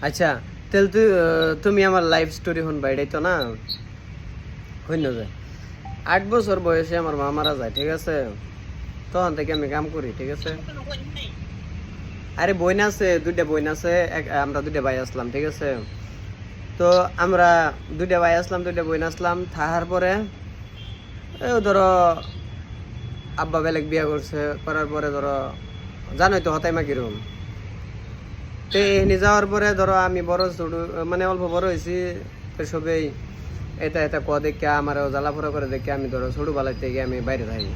আচ্ছা তাহলে তুমি আমার লাইফ স্টোরি শুনবা, এটাই তো না? হইন যায় 8 বছর বয়সে আমার মা মারা যায়, ঠিক আছে? তখন থেকে আমি কাম করি, ঠিক আছে? আরে বইন আছে, 2টা বইন আছে, আমরা 2টা ভাই আসলাম, ঠিক আছে? তো আমরা 2টা ভাই আসলাম, 2টা বইন আসলাম, থাকার পরে ধরো আব্বা বেলেগ বিয়া করছে, করার পরে ধরো জানোই তো হতাই মা কিরকম। তো এখানে যাওয়ার পরে ধরো আমি বড় ছোট মানে অল্প বড় হয়েছি, তো সবেই এটা এটা ক দেখে আমার জ্বালাফোড়া করে দেখে আমি ধরো ছোটবেলার থেকে আমি বাইরে থাকি।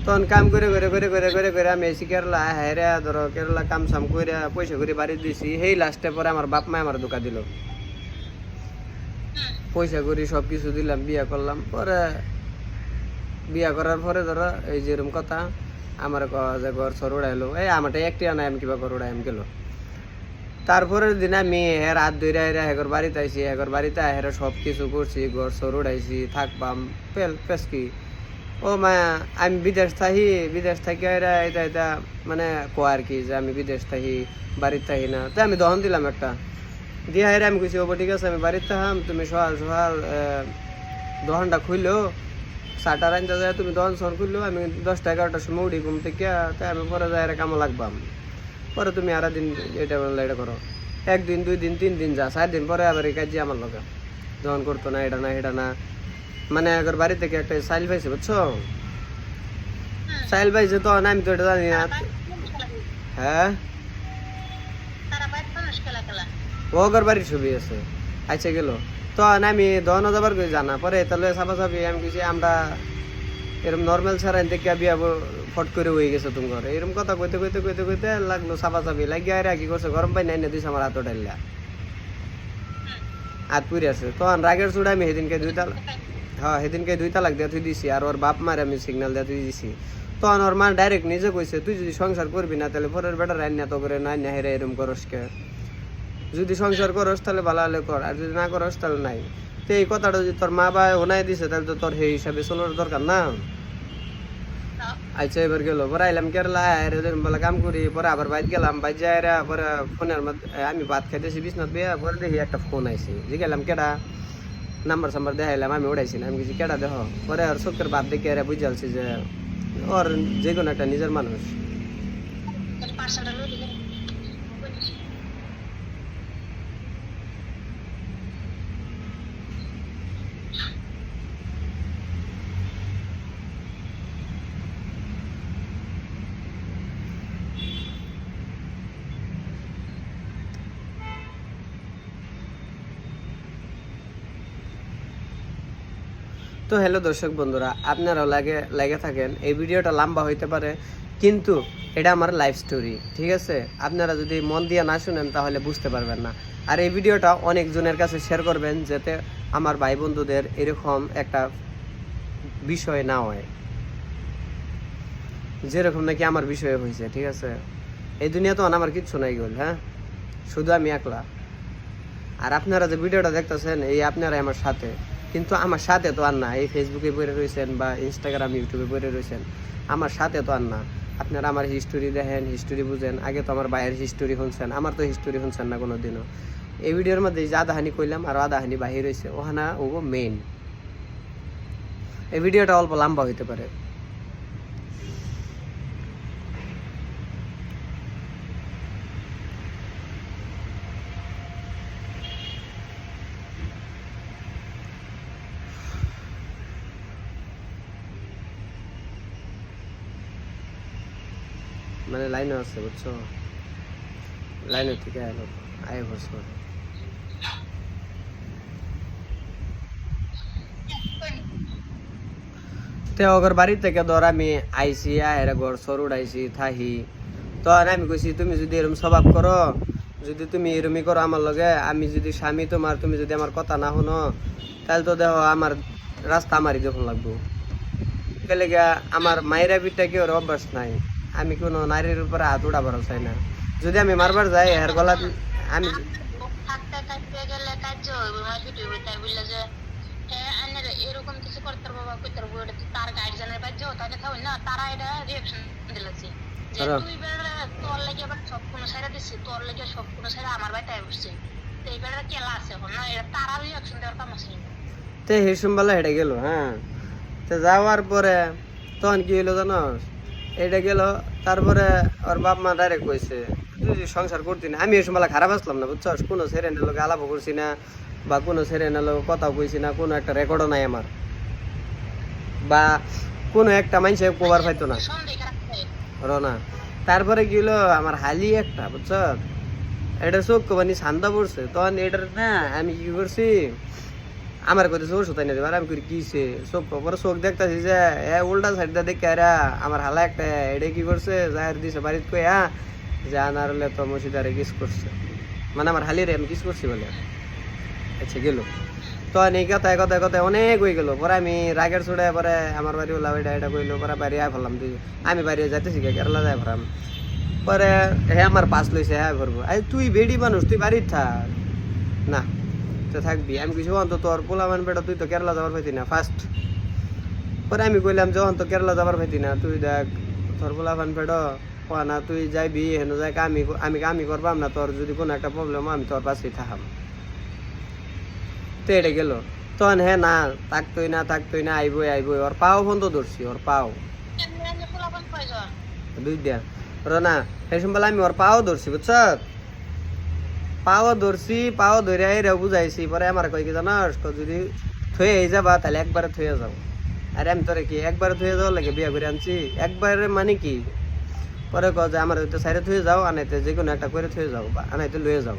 তখন কাম করে করে করে করে করে করে আমি এসি কেরালা হেরা ধরো কেরালা কাম সাম করে পয়সা করে বাড়ি দিয়েছি। সেই লাস্টে পরে আমার বাপ মা আমার ধোকা দিল, পয়সা করি সব কিছু দিলাম, বিয়া করলাম। পরে বিয়া করার পরে ধরো এই যেরকম কথা আমার যে ঘর সর উড়াইলো, এই আমারটাই একটি আনাই আমি কিবা ঘর উড়াই আমি গেল। তারপরের দিন আমি রাত ধরে হেগর বাড়িতে আইসি, হেগর বাড়িতে হেরা সব কিছু করছি, ঘর সর উড়াইছি, থাকবাম পেসকি। ও মা আমি বিদেশ থাকি, বিদেশ থাকি এরা এটা এটা মানে কো আর কি যে আমি বিদেশ থাকি, বাড়িতে থাকি না। তো আমি দহন দিলাম একটা দিয়ে হেরে, আমি কইছি ও ঠিক আছে আমি বাড়িতে থাকাম, তুমি সকাল সকাল দহনটা খুললো, চারটা রান্না যায়, তুমি দহন সহন খুললো, আমি 10টা 11টার সময় উঠি ঘুম থেকে, তাই আমি পরে যাই কামো লাগবাম। পরে তুমি আর দিন এটা বললে এটা করো, 1 দিন 2 দিন 3 দিন যা 4 দিন পরে আবার এই কাজে আমার লগে দহন করতো না, এটা না এটা না। মানে একবার বাড়ি থেকে একটা সাইল পাইছে, বুঝছো? সাইল পাইছে, তো আমি তো এটা জানি না। হ্যাঁ ওগর বাড়ির ছবি আছে, আচ্ছা গেল। তো আমি দহন যাবার কই জানা, পরে তাহলে সাফা সাফি আমি কিছু আমরা এরকম নর্মাল ছাড়াই দেখে বিয়া ফট করে হয়ে গেছে তোমার, এরকম কথা কইতে কইতে কইতে কইতে লাগলো সাফা সাফি লাগিয়ে আর কি করছে, গরম পানি না দিছে আমার হাত ডাইলা, হাত পুড়ে আছে। তখন রাগের চুড়া আমি সেদিনকে 2 তালাক, হ্যাঁ সেদিনকে 2 তালাক দিয়ে তুই দিছি, আর ওর বাপ মারে আমি সিগন্যাল দিয়ে তুই দিছি। তখন ওর মা ডাইরেক্ট নিজে কইছে, তুই যদি সংসার করবি না তাহলে পরের বেটা রান্না তো করে নাই না হেরে এরম করস কে, যদি সংসার করস তাহলে ভালো হলে কর, আর যদি না করস তাহলে নাই। তো এই কথাটা যদি তোর মা বা ওনাই দিছে তাহলে তো তোর সেই হিসাবে চলার দরকার না। আচ্ছা এবার গেল, পরে আইলাম কেরালা, বলে কাম করি, পরে আবার বাইর গেলাম, বাইর যাই পরে ফোনের মধ্যে আমি ভাত খাইতেছি বিছনাথ বিয়া, পরে দেখি একটা ফোন আইসি, যে গেলাম কেডা, নাম্বার সাম্বার দেখাইলাম, আমি উড়াইছি না, আমি কিছু কেডা দেখো, পরে আর চোখের বাদ দেখে বুঝালছি যে ওর যে কোনো একটা নিজের মানুষ। তো হ্যালো দর্শক বন্ধুরা, আপনারাও লাগে থাকেন, এই ভিডিওটা লম্বা হইতে পারে কিন্তু এটা আমার লাইফ স্টোরি, ঠিক আছে? আপনারা যদি মন দিয়ে না শুনেন তাহলে বুঝতে পারবেন না। আর এই ভিডিওটা অনেকজনের কাছে শেয়ার করবেন, যাতে আমার ভাই বন্ধুদের এরকম একটা বিষয় না হয় যেরকম নাকি আমার বিষয়ে হয়েছে, ঠিক আছে? এই দুনিয়া তো আমার কিচ্ছু নাই গেল, হ্যাঁ, শুধু আমি একলা। আর আপনারা যে ভিডিওটা দেখতেছেন এই আপনারাই আমার সাথে, কিন্তু আমার সাথে তো আর না এই ফেসবুকে পড়ে রয়েছেন বা ইনস্টাগ্রাম ইউটিউবে পড়ে রয়েছেন, আমার সাথে তো আর না। আপনারা আমার হিস্টোরি দেখেন, হিস্টোরি বুঝেন। আগে তো আমার বাইরের হিস্টোরি শুনছেন, আমার তো হিস্টোরি শুনছেন না কোনো দিনও। এই ভিডিওর মধ্যে যে আদাহানি কইলাম আর আদাহানি বাহির হয়েছে, ওখানে ও মেইন। এই ভিডিওটা অল্প লম্বা হইতে পারে। মানে লাইনও আছে, বুঝছো? লাইনের থেকে এলো আয় বছর। তো ওগর বাড়ি থেকে ধর আমি আইসি, আয়ের ঘর সর উড়াইছি থাহি। তো আমি কইছি তুমি যদি এরকম স্বভাব করো, যদি তুমি এরমই করো আমার লগে, আমি যদি স্বামী তোমার, তুমি যদি আমার কথা না শুনো, তাহলে তো দেখো আমার রাস্তা আমারই যখন লাগবো। গেলে গিয়া আমার মায়েরা বিটটা কি ওর অভ্যাস নাই, আমি কোনো নারীর উপরে হাত উড়াবার চাই না। যদি আমি মারবার যাই এর গলা আমি এরকম কিছু করতে পারবো বা করতে পারবো, এটা তার গার্জিয়ানের বাধ্য তাকে থাকুন না, তারা এটা রিয়েকশন দিলেছে যে তুই তোর লাগে আবার সব কোনো সাইডা দিচ্ছি, তোর লাগে সব কোনো সাইডা আমার বাড়িতে বসছে। এবারে কেলা আছে না এটা তারা রিঅ্যাকশন দেওয়ার কাম আছে তে হেসুমবেলা হেঁটে গেল, হ্যাঁ। তো যাওয়ার পরে তখন কি হইলো জানো, এটা গেল। তারপরে ওর বাপ মা ডাইরেক্ট কইছে তুই যদি সংসার করতি না, আমি হেসুমবেলা খারাপ আসলাম না বুঝছস, কোনো ছেড়ে নিল আলাপ করছি না বা কোনো ছেড়ে নিল কথাও কইছি না, কোনো একটা রেকর্ডও নাই আমার, বা কোনো একটা মানুষে কভার পাইতো না সন্দেহ রাখতে রনা। তারপরে কি হলো আমার হালি একটা বুঝছ, এটা চোখ মানে শান্তা পড়ছে। তখন এটার না আমি কি করছি, আমার কথা চোখ সুতাই না দেবার, আমি করি কিছে চোখ পরে চোখ দেখতেছি যে উল্টা সাইডটা দেখে এরা আমার হালা একটা এটা কি করছে যার দিছে বাড়িতে কই যে আনার হলে তো মসজিদারে কিস করছে, মানে আমার হালিরে আমি কিস করছি বলে। আচ্ছা গেল তখন এই কথায় কথায় কথায় অনেক হয়ে গেল। পরে আমি রাগের ছুড়ে পরে আমার বাড়ি ওলা ওইটা এটা কইলো, পরে বাড়ি আয় ফেললাম, তুই আমি বাড়ি যাইতেছি কেরালা যাই ভরাম। পরে হ্যাঁ আমার পাস লইছে, হ্যাঁ ভরবো। আরে তুই বেডি মানুষ, তুই বাড়ির থাক না, তো থাকবি। আমি কিছু অন্ত তোর পোলামান বেটা, তুই তো কেরালা যাবার পাইতি না ফার্স্ট। পরে আমি কইলাম যখন তো কেরালা যাবার পাইতি না, তুই দেখ তোর পোলাপান বেটা না, তুই যাইবি হেন যাই আমি কামি করবাম না, তোর যদি কোনো একটা প্রবলেম আমি তোর পাশেই থাকাম। তো এটা গেল। তখন হ্যাঁ না থাকতোই না থাকতোই না, আইবই আইবই। ওর পাও বন্ধ ধরছি, ওর পাও এমনি পোলাপান কয়জন দুই দিয়া রনা। সেই সময় আমি ওর পাও ধরছি বুঝছ, পাও ধরছি, পাও ধরে রে বুঝাইছি। পরে আমার কই কি জানাস, যদি থয়ে যাবা তাহলে একবারে থয়ে যাও। আরে আমি তোরে কি একবারে থয়ে যাওয়ার লাগে বিয়া করে আনছি, একবারে মানে কি। পরে ক যে আমার হয়তো সাইডে থয়ে যাও, আনাইতে যে কোনো একটা করে থয়ে যাও বা আনাইতে লয়ে যাও।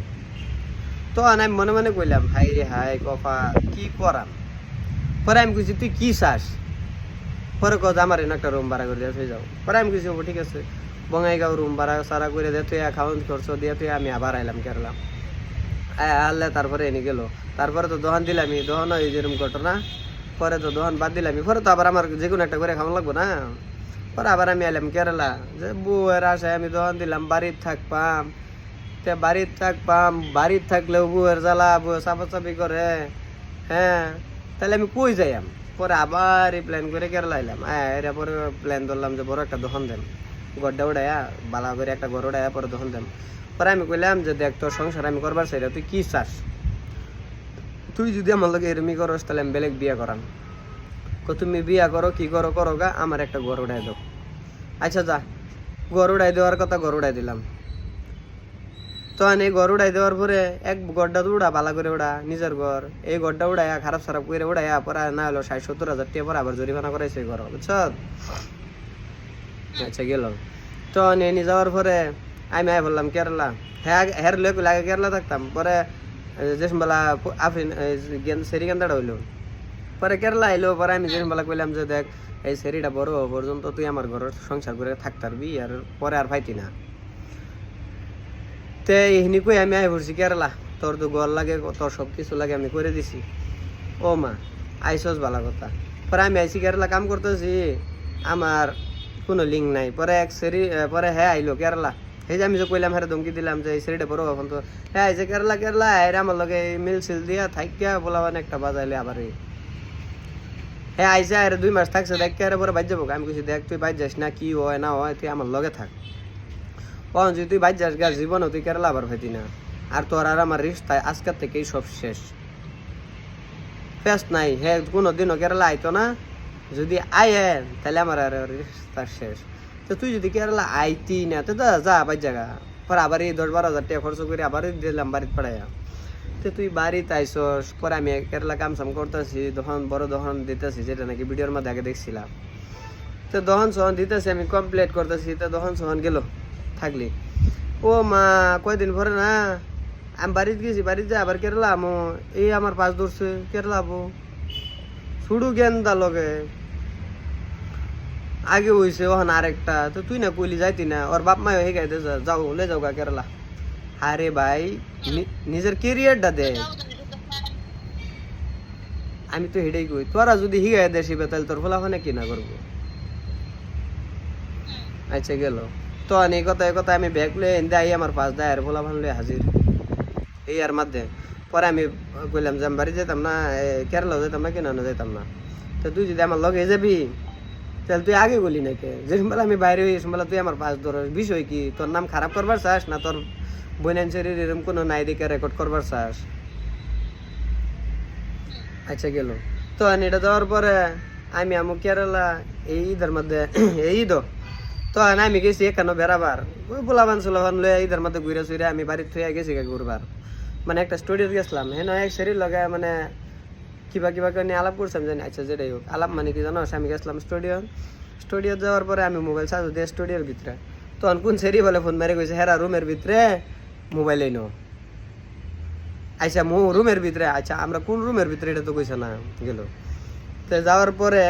তো আমি মনে মনে কইলাম হাই রে হাই কফা কি করাম। পরে আমি কইছি তুই কি চাস, পরে ক যে আমার এনে একটা রুম ভাড়া করে দিয়ে থয়ে যাও। পরে আমি কইছি ঠিক আছে, বঙ্গাইগাঁও রুম ভাড়া সারা করে দিয়ে তুই খাওয়ান খরচ দিয়ে তুই আমি আবার আইলাম কেরলা। আল্লাহ তারপরে এনে গেল। তারপরে তো দোকান দিলামই, দোকান ওই যেরকম ঘটনা। পরে তো দোকান বাদ দিলামই, পরে তো আবার আমার যে কোনো একটা করে খাওয়ান লাগবো না। পরে আবার আমি আইলাম কেরালা, যে বউয়ের আশায় আমি দোকান দিলাম, বাড়ির থাকপাম। তে বাড়ির থাকপাম, বাড়ির থাকলেও বউয়ের জ্বালা, বউ চাপাচাপি করে, হ্যাঁ তাহলে আমি কই যাইম। পরে আবার এই প্ল্যান করে কেরালা আইলাম। এরা পরে প্ল্যান ধরলাম যে বড় একটা দোকান দেন, গড্ডা উড়াইয়া বালা করে একটা ঘর উড়াইয়া পরে দোকান দেন। পরে আমি কইলাম যে দেখ তোর সংসার আমি করবার চাই, তুই কি চাস, তুই যদি আমার লগে এরমি করস তাহলে আমি বেলেগ বিয়া করাম। তুমি বিয়া করো কি করো করো গা, আমার একটা ঘর উড়াই দাও। আচ্ছা যা, ঘর উড়াই দেওয়ার কথা ঘর উড়াই দিলাম। তখন এই ঘর উড়াই দেওয়ার পরে এক গড়টা তো উড়া বালা করে উড়া নিজের ঘর, এই গড়টা উড়াইয়া খারাপ সারাপ করে উড়াইয়া পরে না হলো 60-70 হাজার টাকা পরে আবার জরিমানা করাইছে ঘর বুঝছ। আচ্ছা গেল। তখন এনে যাওয়ার পরে আমি আই বললাম কেরালা, হ্যাঁ হ্যার লোক লাগে কেরালা থাকতাম। পরে যে বেলা আফরিন সেরিকান্দাটা হইলো, পরে কেরালা আইলো। পরে আমি যে বেলা কইলাম যে দেখ এই সেরিটা বড় পর্যন্ত তুই আমার ঘরের সংসার করে থাকতে পারবি, আর পরে আর পাইতি না। তে এইখানি কই আমি আই পড়ছি কেরালা, তোর তো ঘর লাগে, তোর সব কিছু লাগে আমি করে দিছি। ও মা আইসস ভালো কথা। পরে আমি আইসি কেরালা কাম করতেছি, আমার কোনো লিঙ্ক নাই। পরে এক সেরি পরে হ্যাঁ আইলো কেরালা, এই যে আমি যে কইলাম হ্যাঁ ধমকি দিলাম যে এই সেরিটা বড় এখন তো হ্যাঁ এই যে কেরালা কেরালা এর আমার লগে মিল সিল দিয়া থাইকা বলাবান একটা বাজাইলে আবার হ্যাঁ আইসা আর 2 মাস থাকছে দেখ কে পরে বাইর যাবো। আমি কইছি দেখ তুই বাইর যাস না, কি হয় না হয় তুই আমার লগে থাক। কখন যদি তুই বাইর যাস গা জীবনও তুই কেরালা আবার হইতি না। আর তোর আর আমার রিস্তা আজকের থেকেই সব শেষ, ফেস্ট নাই। হ্যাঁ কোনো দিনও কেরালা আইতো না, যদি আয়ে তাহলে আমার আর রিস্তা শেষ। তো তুই যদি কেরালা আইতি না তো যা বাইর জায়গা। পরে আবার এই 10-12 হাজার টাকা খরচ করে আবার দিলাম বাড়িতে পড়াইয়া। তো তুই বাড়িতে আইসস। পরে আমি কেরালা কামসাম করতেছি, দহন বড় দহন দিতেছি, যেটা নাকি ভিডিওর মধ্যে আগে দেখছিলাম। তো দহন সহন দিতেছি আমি কমপ্লিট করতেছি। তো দহন সহন গেল থাকলি ও মা কয়দিন পরে না আমি বাড়িতে গেছি, বাড়িতে যাই আবার কেরালা আমো। এই আমার পাশ ধরছে কেরালা আবো ছুড়ু গেন্দা লগে আগে হইছে ওখানে আরেকটা। তো তুই না কইলি যাইতি না, ওর বাপ মায় হয়ে গাইতে যাও লে যাও গা কেরালা। আরে ভাই নিজের কেরিয়ারটা দে, আমি তো হেডেই কই তোরা যদি হিগাই দেশি তাহলে তোর ফলাফানে কি না করবো। আচ্ছা গেল। তো এই কথা আমি ব্যাগ লয়ে এনে আই আমার পাশ দেয় আর ফলাফান লয়ে হাজির এই আর মাধ্যে। পরে আমি কইলাম যে আমি বাড়ি যেতাম না, কেরালাও যেতাম না, কেন যেতাম না। তো তুই যদি আমার লগে যাবি তাহলে তুই আগে বলি নাকি, যে সময় আমি বাইরে হই সময় তুই আমার পাশ ধর। বিষয় কি তোর নাম খারাপ করবার চাস না তোর বইনান শরীর এরকম কোনো নাই দিকে রেকর্ড করবার চাস? আচ্ছা গেল। তো এটা দেওয়ার পরে আমি আমু কেরালা এই ঈদের মধ্যে এই ঈদ তো আমি গেছি এখানে বেড়াবার ওই পোলাবান সোলাবান লয়ে ঈদের মধ্যে ঘুরে চুরে আমি বাড়ির থুয়ে গেছি ঘুরবার মানে একটা স্টুডিও গেছিলাম হ্যাঁ এক সেরির লগে মানে কিবা কিবা করে নিয়ে আলাপ করছিলাম জানি আচ্ছা যেটাই হোক আলাপ মানে কি জানো আমি গেছিলাম স্টুডিও যাওয়ার পরে আমি মোবাইল চার্জ দিয়ে স্টুডিওর ভিতরে তখন কোন সেরি বলে ফোন মেরে কইছে হেরা রুমের ভিতরে মোবাইল এনো আচ্ছা রুমের ভিতরে আচ্ছা আমরা কোন রুমের ভিতরে এটা তো কইছে না গেল। তো যাওয়ার পরে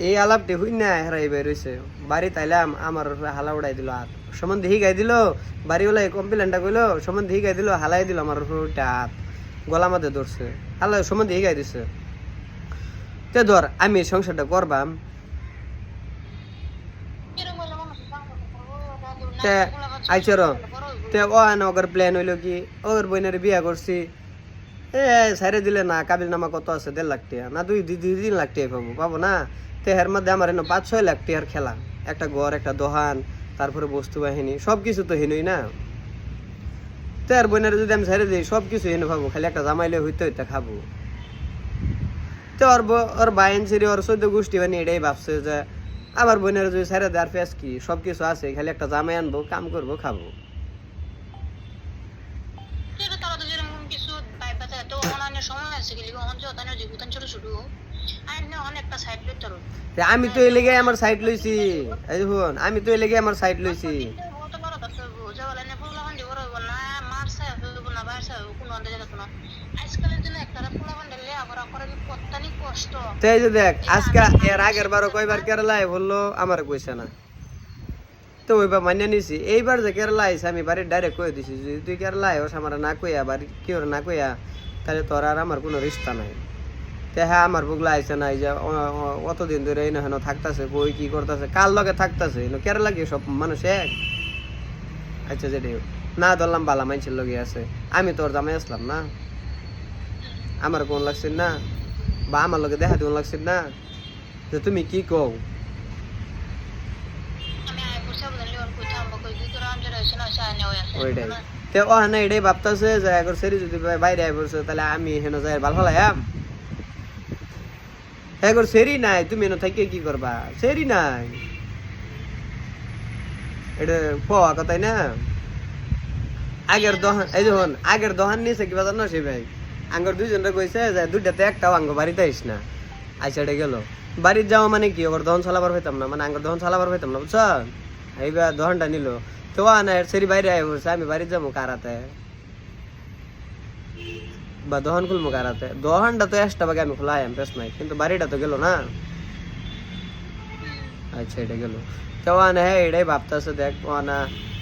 এই আলাপটি হই না হেরাই বের হয়েছে বাড়ি তাইলাম আমার হালা উড়াই দিল হাত সম্বন্ধে হিগাই দিল বাড়িওয়ালা কমপ্লেনটা কইলো সম্বন্ধে হিগাই দিল হালাই দিল আমার উল্টা হাত গলা মাঝে ধরছে হালা সম্বন্ধে হিগাই দিছে। তে ধর আমি সংসারটা করবাম তে আইসর তে ও ওগর প্ল্যান হইলো কি ওর বোনের বিয়া করছি সাইরে দিলে না কাবিল নামা কত আছে 1.5 লাখ টাকা না 2 লাখ টাকা পাবো না। তো এর মধ্যে আমার 5-6 লাখ টাকার খেলা একটা ঘর একটা দোকান তারপরে বস্তু বাহিনী সব কিছু তো হেনই না। তো এর বোনের যদি আমি সাইরে দিই সব কিছু হেনে পাবো খালি একটা জামাইলে হইতে হইতে খাবো। তো ওর বাইন সিরি ওর 14 গোষ্ঠী বানিয়ে এটাই ভাবছে যে আমার বোনের যদি সাইরে দেওয়ার ফেস কি সব কিছু আছে খালি একটা জামাই আনবো কাম করবো খাবো। আমি তো এই লেগে আমার সাইড লইছি এই দেখুন আমি তো এই লেগে আমার সাইড লইছি তাই যে দেখ আজকে এর আগের বারও কয়বার কেরালায় বললো আমার কইছে না তো ওইবার মান্য নিছি এইবার যে কেরালা আইসে আমি বাড়ির ডাইরেক্ট কয়ে দিছি যদি তুই কেরালা আইস আমার না কইয়া বাড়ি কি ওর না কইয়া তাহলে তোর আর আমার কোনো রিস্তা নাই। তো হ্যাঁ আমার বুগলা আইসে না এই যে অতদিন ধরে এই হেন থাকতেছে বই কি করতেছে কার লগে থাকতেছে কেরালা কি সব মানুষ এক আচ্ছা যেটাই না ধরলাম বালা মানুষের লগে আছে আমি তোর জামাই আসলাম না আমার কোন লাগছে না বা আমার লগে দেখা দিন লাগছে না যে তুমি কি কও ওইটাই তো ও না এটাই ভাবতেছে যে এখন সেরি যদি বাইরে আই পড়ছে তাহলে আমি হেন যাই ভালো ফলাইয়াম এখন সেরি নাই তুমি এনে থেকে কি করবা সেরি নাই এটা পাওয়া কথাই না আগের দহন এই যখন আগের দহন নিয়েছে কিবা জানো সে ভাই আঙ্গর দুইজনরা কইছে যে দুইটাতে একটাও আঙ্গ বাড়িতে আইস না আইসা এটা গেল বাড়ির যাওয়া মানে কি ওর দহন চালাবার হইতাম না মানে আঙ্গর দহন চালাবার হইতাম না বুঝছ এইবার দহনটা নিল তো না সেরি বাইরে আই বলছে আমি বাড়িতে যাবো কারাতে বা দহন খুলবো কারাতে দহনটা তো এক্সট্রা বাগে আমি খোলাই আমি পেস নাই কিন্তু বাড়িটা তো গেল না আচ্ছা এটা গেল তো না হ্যাঁ এটাই ভাবতেছে দেখ না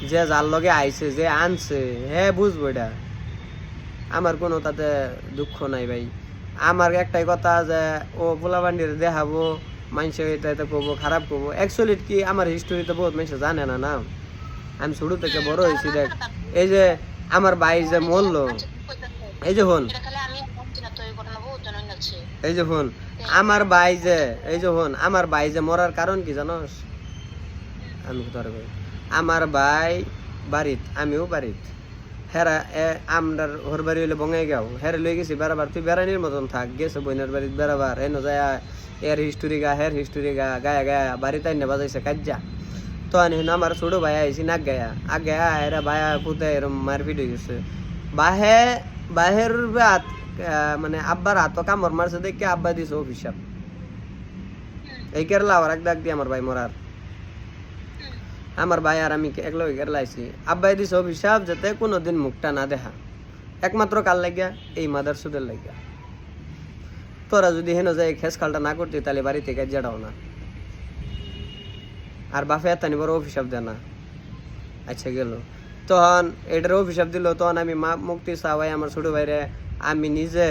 যে যার লগে আইছে যে আনছে হ্যাঁ বুঝবো এটা আমার কোনো তাতে দুঃখ নাই ভাই আমার একটাই কথা যে ও পোলাবান্ডির দেখাবো মানুষে এটা করবো খারাপ করবো অ্যাকচুয়ালি কি আমার হিস্টোরিতে বহুত মানুষ জানে না না আমি ছোট থেকে বড় হয়েছি দেখ এই যে আমার ভাই যে মরলো এই যে হন এই যে হন আমার ভাই যে এই যে হন আমার ভাই যে মরার কারণ কি জানোস আমি তোর আমার ভাই বাড়িত আমিও বাড়িত হেরা আমরা ওর বাড়ি হইলে বঙ্গাই গাও হেরে লই গেছি বেড়াবার তুই বেড়ানির মতন থাক গেছে বইনের বাড়িতে বেড়াবার এনো যায় এর হিস্টোরি গা হের হিস্টোরি গা গায়া গায়া বাড়িতে আইনে বাজাইছে কাজ্জা তো আনি আমার ছোট ভাই আইসি নাক গায়া আগ গায়া এরা ভাইয়া পুতে এরম মারপিট হয়ে গেছে বাহের হাত মানে আব্বার হাত কামড় মারছে দেখে আব্বা দিছে অভিশাপ এই কেরালা আবার এক ডাক দিয়ে আমার ভাই মরার আমার ভাই আর আমি একলগে কেরালা আইছি আব্বাই দিছে অভিশাপ যাতে কোনোদিন মুখটা না দেখা একমাত্র কার লাগিয়া এই মাদার সুদের লাগিয়া তোরা যদি হেন যায় খেস খালটা না করতি তাহলে বাড়ি থেকে যেটাও না আর বাপে এত বড় অভিশাপ দেয় না আচ্ছা গেল তখন এটার অভিশাপ দিল তখন আমি মুক্তি চাওয়াই আমার ছোট ভাইরে আমি নিজে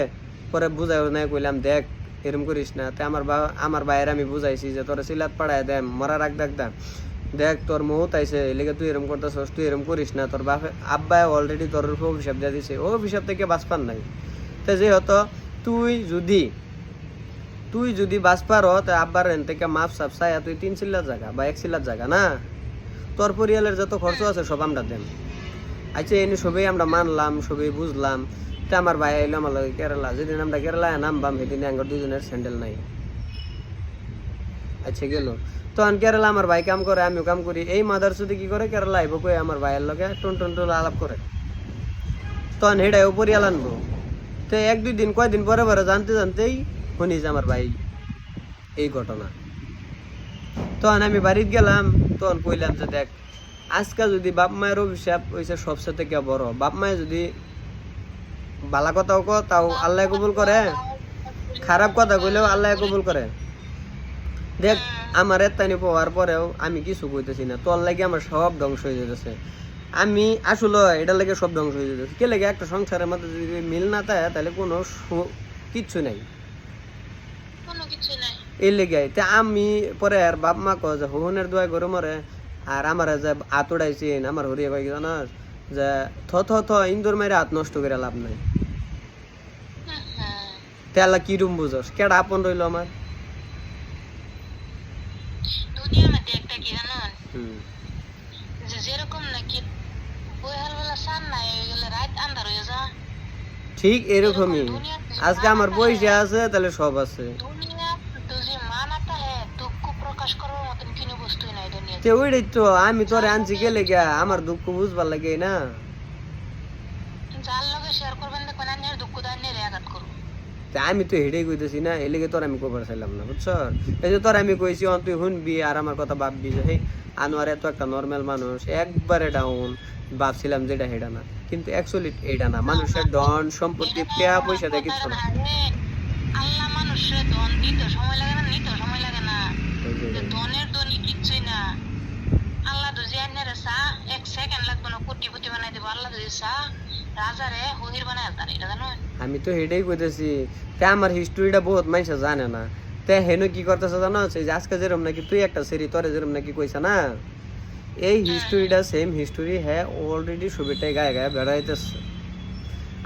পরে বুঝাই নাই কইলাম দেখ এরম করিস না তাই আমার ভাইয়ের আমি বুঝাইছি যে তোরা সিলাত পাড়ায় দেম মরা রাখ দেখ দেখ তোর মৌত আইসে লেগে তুই এরম করতেছস তুই এরম করিস না তোর বাপে আব্বাই অলরেডি তোর অভিশাপ দিয়ে দিছে ও অভিশাপ থেকে বাঁচপার নাই তো যেহেতু তুই যদি বাঁচপার তা আব্বার এন থেকে মাপ সাপ চাইয়া তুই 3 চিল্লার জায়গা বা 1 চিল্লার জায়গা না তোর পরিয়ালের যত খরচ আছে সব আমরা দেন আচ্ছা এনে সবই আমরা মানলাম সবই বুঝলাম তো আমার ভাই আইলো আমার লগে কেরালা, যেদিন আমরা কেরালা নামবাম সেদিন আঙ্গর দুজনের স্যান্ডেল নাই। আচ্ছা গেল তখন কেরালা আমার ভাই কাম করে, আমিও কাম করি। এই মাদার শুধু কি করে কেরালা আইব কই আমার ভাইয়ের লগে টন টন টন আলাপ করে, তখন হেডাই পরিয়াল আনবো। তো এক দুই দিন কয়দিন পরে পরে জানতে জানতেই শুনি যে আমার ভাই এই ঘটনা। তখন আমি বাড়িতে গেলাম, তখন কইলাম যে দেখ আজকে যদি বাপ মায়ের অভিশাপ হয়েছে সবসাথে কে বড়, বাপ মায়ে যদি বালা কথাও কো তাও আল্লাহ কবুল করে, খারাপ কথা কইলেও আল্লাহ কবুল করে। দেখ আমার এত্তানি পাওয়ার পরেও আমি কিছু কইতেছি না, তোর লাগে আমার সব ধ্বংস হয়ে যেতেছে। আমি আসলে এটা লাগে সব ধ্বংস হয়ে যেতেছে। কে লাগে একটা সংসারের মধ্যে যদি মিল না থাকে তাহলে কোনো কিচ্ছু নাই, এই লেগে। তা আমি পরে আর বাপ মা কয় যে হোহনের দোয়া করে মরে, আর আমার যে হাত উড়াইছেন আমার হরিয়া কয় কি জানাস যে থ ইন্দুর মেরে হাত নষ্ট করে লাভ নাই। তেলা কি রুম বুঝস কেডা আপন রইল আমার। দুনিয়ার মধ্যে একটা কি জানেন, যে যেরকম নাকি বইহাল বেলা সান নাই গেলে রাত আন্ধার হয়ে যা, ঠিক এরকমই আজকে আমার পয়সা আছে তাহলে সব আছে। দুনিয়া তো যে মানাটা হ্যাঁ দুঃখ প্রকাশ করার মতন কোনো বস্তুই নাই দুনিয়া। তে ওইটাই তো আমি তোরে আনছি গেলে গা আমার দুঃখ বুঝবার লাগে না। যার লগে শেয়ার করবেন দেখবেন আন্যের দুঃখ দান্যের আঘাত করুন। আমি তো হেডেই কইতেছি না, এই লেগে তোর আমি কবার চাইলাম না বুঝছ। এই যে তোর আমি কইছি তুই শুনবি আর আমার কথা ভাববি যে hey আনোয়ার এত একটা নর্মাল মানুষ, একবারে ডাউন, ভাবছিলাম যেটা হেডা না, কিন্তু অ্যাকচুয়ালি এটা না। মানুষের ধন সম্পত্তি পেয়া পয়সা দেয় কিছু না। আল্লাহ মানুষের ধন দিতে সময় লাগে না, নিতে সময় লাগে না, ধনের ধনী কিচ্ছুই না। আল্লাহ যদি আন্যের চা 1 সেকেন্ড লাগবে না কোটিপতি বানাই দেবো। আল্লাহ যদি চা রাজারে হহির বানায় তার, এটা জানো? আমি তো হেডেই কইতেছি। তে আমার হিস্ট্রিটা বহুত মানুষ জানে না। তে হেন কি করতেছে জানো, যে আজকে যেরকম নাকি তুই একটা সেরি তোরে যেরকম নাকি কইছা না, এই হিস্ট্রিটা সেম হিস্ট্রি হ্যাঁ অলরেডি ছবিটাই গায়ে গায়ে বেড়াইতেছে।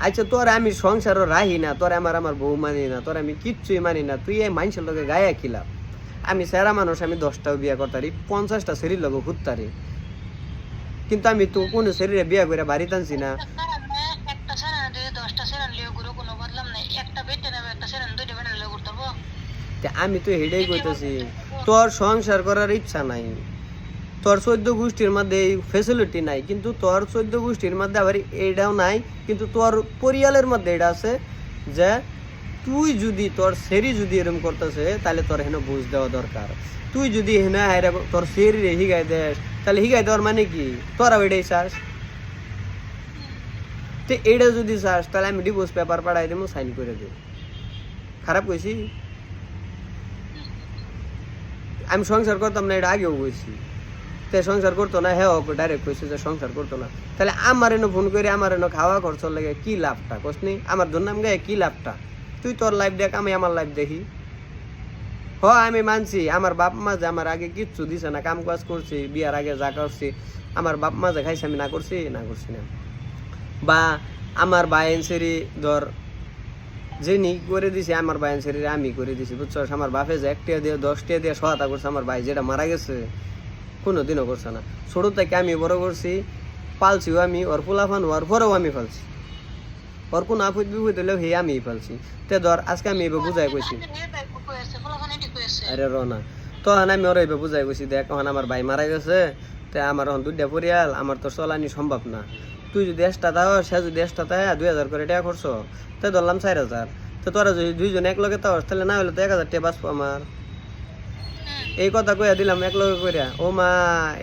আচ্ছা তোর আমি সংসারও রাহি না, তোর আমার বউ মানি না, তোর আমি কিচ্ছুই মানি না, তুই এই মানুষের লোকে গায়ে খিলাম। আমি সেরা মানুষ, আমি 10টাও বিয়া করতারি, 50টা সেরির লোক ঘুরতারি, কিন্তু আমি তো কোনো শরীরে বিয়া করে বাড়ি টানছি না। একটা সেরান যদি 10টা সেরান লিও গুরু কোনো বদলাম নাই, একটা বেটে নেবে একটা সেরান দুইটা বেটে লিও করতে পারবো। আমি তো হেডেই কইতেছি তোর সংসার করার ইচ্ছা নাই, তোর 14 গোষ্ঠীর মধ্যে এই ফেসিলিটি নাই, কিন্তু তোর 14 গোষ্ঠীর মধ্যে আবার এইটাও নাই, কিন্তু তোর পরিয়ালের মধ্যে এটা আছে যে তুই যদি তোর সেরি যদি এরকম করতেছে তাহলে তোর হেন বুঝ দেওয়া দরকার। তুই যদি হেন তোর শরীরে হিগাই দেস তাহলে হিগাই দেওয়ার মানে কি তোরা ওইটাই চাস। তো এইটা যদি চাস তাহলে আমি ডিভোর্স পেপার পাঠাই দেবো, সাইন করে দেব। খারাপ কইছি? আমি সংসার করতাম না, এটা আগেও কইছি। তে সংসার করতো না, হ্যাঁ ডাইরেক্ট কইছে যে সংসার করতো না, তাহলে আমার এনে ফোন করে আমার এনে খাওয়া খরচ লাগে কি লাভটা কসনি? আমার দুর্নাম গায়ে কি লাভটা? তুই তোর লাইফ দেখ, আমি আমার লাইফ দেখি। হ আমি মানছি আমার বাপ মা যে আমার আগে কিচ্ছু দিছে না, কাম কাজ করছি, বিয়ার আগে যা করছি আমার বাপ মা যে খাইছে আমি না করছি না। বা আমার বায়েন সেরি ধর যিনি করে দিছি, আমার বায়েন সেরি আমি করে দিছি বুঝছো। আমার বাপে যে 1 টাকা দিয়ে 10 টাকা দিয়ে সহায়তা করছে, আমার ভাই যেটা মারা গেছে কোনোদিনও করছে না। ছোট থেকে আমি বড় করছি, পালছিও আমি, ওর পোলাফান হওয়ার পরেও আমি পালছি, ওর কোনো আপদ বিপদ হলেও হে আমি পালছি। তে ধর আজকে আমি এবার বুঝাই কইছি, আরে রনা তখন আমি ওর এবার বুঝাই কইছি দেখ এখন আমার ভাই মারা গেছে, তে আমার এখন 2টা পরিয়াল, আমার তো চলানি সম্ভব না। তুই যদি 1টা দাও, সে যদি 1টা দেয় 2000 করে টাকা খরচ, তে ধরলাম 4000। তো তোরা যদি 2 জন এক লগে তাও তাহলে না হলে তো 1000 টাকা বাঁচবো আমার। এই কথা কইয়া দিলাম এক লগে কইরা, ও মা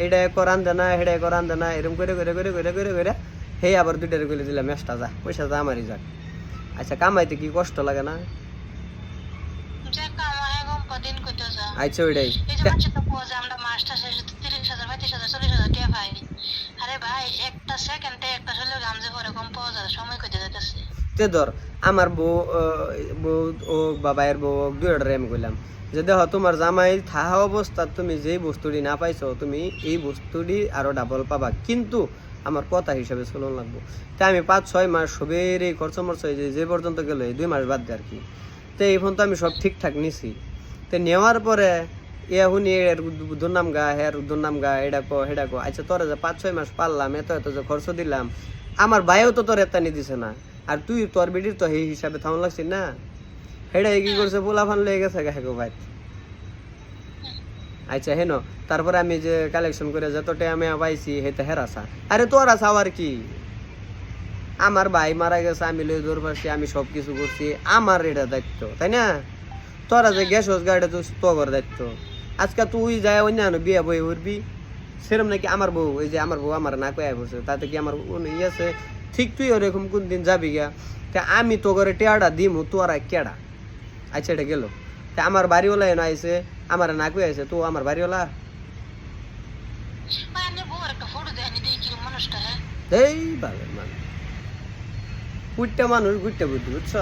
এটা করান দে না, হেডা করান দে না, এরকম করে করে করে করে করে করে হে আবার 2টারে কইলে দিলাম এক্সট্রা যা পয়সা যা আমারই যাক। আচ্ছা কামাইতে কি কষ্ট লাগে না? আচ্ছা ওইটাই তে ধর আমার বউ ও বাবাইয়ের বউ 2টারে আমি কইলাম যে দেখো তোমার জামাই থাহা অবস্থা তুমি যেই বস্তুটি না পাইছো তুমি এই বস্তুটি আরো ডাবল পাবা, কিন্তু আমার কথা হিসাবে চলন লাগবো। তাই আমি 5-6 মাস সবের এই খরচ মরচ যে পর্যন্ত গেলো 2 মাস বাদ দিয়ে আর কি। তো এই ফোন তো আমি সব ঠিকঠাক নিছি। তো নেওয়ার পরে শুনি এর দুর্নাম গা হের দুর্নাম গা এটা কো হেডা কো। আচ্ছা তোরা যে 5-6 মাস পারলাম, এত যে খরচ দিলাম, আমার ভাইও তো তোর এত্তানি দিছে না, আর তুই তোর বিটির তো এই হিসাবে থামন লাগছিস না, হেডা কি করছে পোলাফান লয়ে গেছে হেগো ভাই। আচ্ছা হেন, তারপরে আমি যে কালেকশন করে যত টাইমে পাইছি হেতে হেরাসা, আরে তোর আসা আর কি, আমার ভাই মারা গেছে, আমি লই দৌড় পারছি, আমি সব কিছু করছি, আমার এটা দায়িত্ব, তাই না? তোরা যে গ্যাস গাড়িটা তো তোর দায়িত্ব। আজকে তুই যায় অন্যান্য বিয়ে বই উঠবি, সেরম নাকি আমার বউ, এই যে আমার বউ আমার না কয়ে বসে, তাতে কি আমার ই আছে? ঠিক তুই ওরকম কোন দিন যাবি গা, তা আমি তো করে টেয়াটা দিমু, তোরা কেডা? আচ্ছা এটা গেল, তা আমার বাড়িওয়ালা এনে আইসে, আমার না কয়ে আছে, তো আমার বাড়িওয়ালা ভাই আপনি বউর একটা ফটো দেন, দেখি কি মানুষটা। হ্যাঁ এই বাবের মানুষ, কুইটটা মানুষ গুইটটা বুদ্ধি, বুঝছ?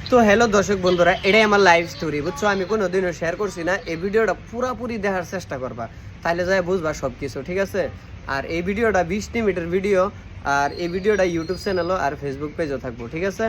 তো হ্যালো দর্শক বন্ধুরা, এটাই আমার লাইভ স্টোরি, বুঝছো? আমি কোনোদিনও শেয়ার করছি না। এই ভিডিওটা পুরাপুরি দেখার চেষ্টা করবা, তাহলে যাই বুঝবা সব কিছু, ঠিক আছে? আর এই ভিডিওটা 20 মিনিটের ভিডিও, আর এই ভিডিওটা ইউটিউব চ্যানেলও আর ফেসবুক পেজও থাকবো, ঠিক আছে?